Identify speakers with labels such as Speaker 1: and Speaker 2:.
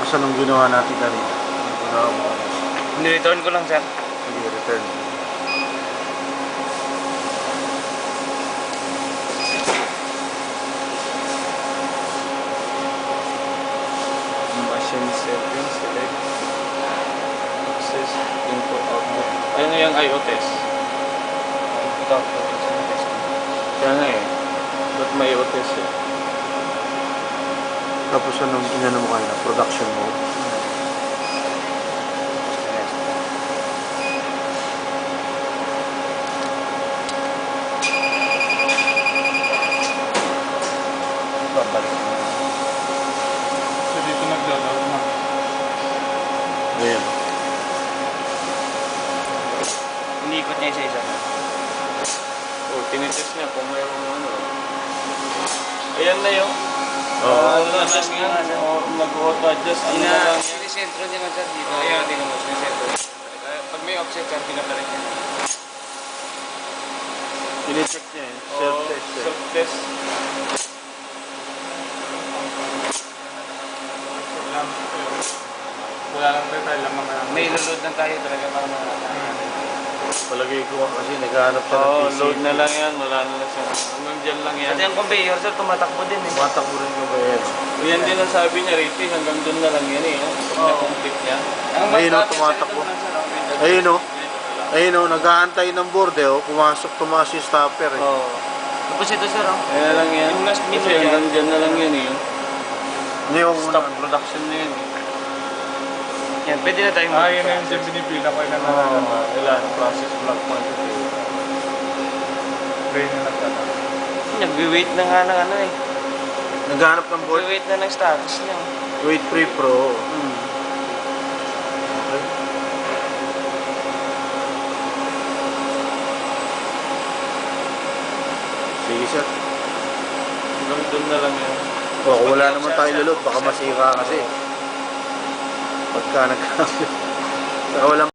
Speaker 1: Tapos anong ginawa natin kanina? Ginawa mo.
Speaker 2: Ni-return ko lang, sir.
Speaker 1: Sige, return.
Speaker 2: Machine settings, select. Access, input, output. Ayun na yung IO test. Input, output. Kaya nga eh. Ba't may IO test eh?
Speaker 1: Tapos anong inano mo kanina? Production mode.
Speaker 2: Babalik mo. So dito nag-load na.
Speaker 1: Ayan.
Speaker 2: Iniikot niya isa-isa. Oh, tinitest niya kung mayroon ano. Ayan na yung adjust na lang yan. Mag-auto adjust. Ano na lang yan.
Speaker 3: Sinisentro niya lang, sir, dito.
Speaker 2: Ayan, din naman. Sinisentro. Pag may offset yan, pinabalik niya.
Speaker 1: Ini-check niya eh. Self-test eh.
Speaker 2: Self-test. Wala lang tayo lamang na.
Speaker 3: May load lang tayo talaga para
Speaker 1: Palagay ko kasi naghahanap siya ng
Speaker 2: Oo,
Speaker 1: PC.
Speaker 2: load na lang yan. Wala na lang siya. Hanggang dyan lang yan.
Speaker 3: Kasi ang conveyor, sir, tumatakbo din eh.
Speaker 1: Tumatakbo rin ko ba yan?
Speaker 2: Yan din ang sabi niya, Riti. Hanggang doon na lang yan eh. Pag na-complete niya.
Speaker 1: Ayun o, tumatakbo. Ayun o. Ayun o, nag-aantay ng borde o. Pumasok, tumaas yung stopper eh.
Speaker 2: Oo.
Speaker 3: Tapos ito, sir, oh.
Speaker 2: Kaya lang yan.
Speaker 3: Yung last minute
Speaker 2: Kasi
Speaker 3: yan.
Speaker 2: hanggang dyan na lang yan eh.
Speaker 1: Hindi yung
Speaker 2: Stop production na yan eh.
Speaker 3: Yan, pwede na tayong
Speaker 4: Yun na yung binipila ko yun na
Speaker 2: Ilan? Process block quantity.
Speaker 4: brain na nagtata.
Speaker 3: Nagwi-wait na nga ng ano eh.
Speaker 1: naghahanap ng board.
Speaker 3: Nagwi-wait na ng status niya.
Speaker 1: Wait Pre Pro. Sige sir.
Speaker 2: Hanggang doon na lang yan.
Speaker 1: O, kung wala naman tayo lulod, baka masira kasi. Pagka nagkakasya. Saka walang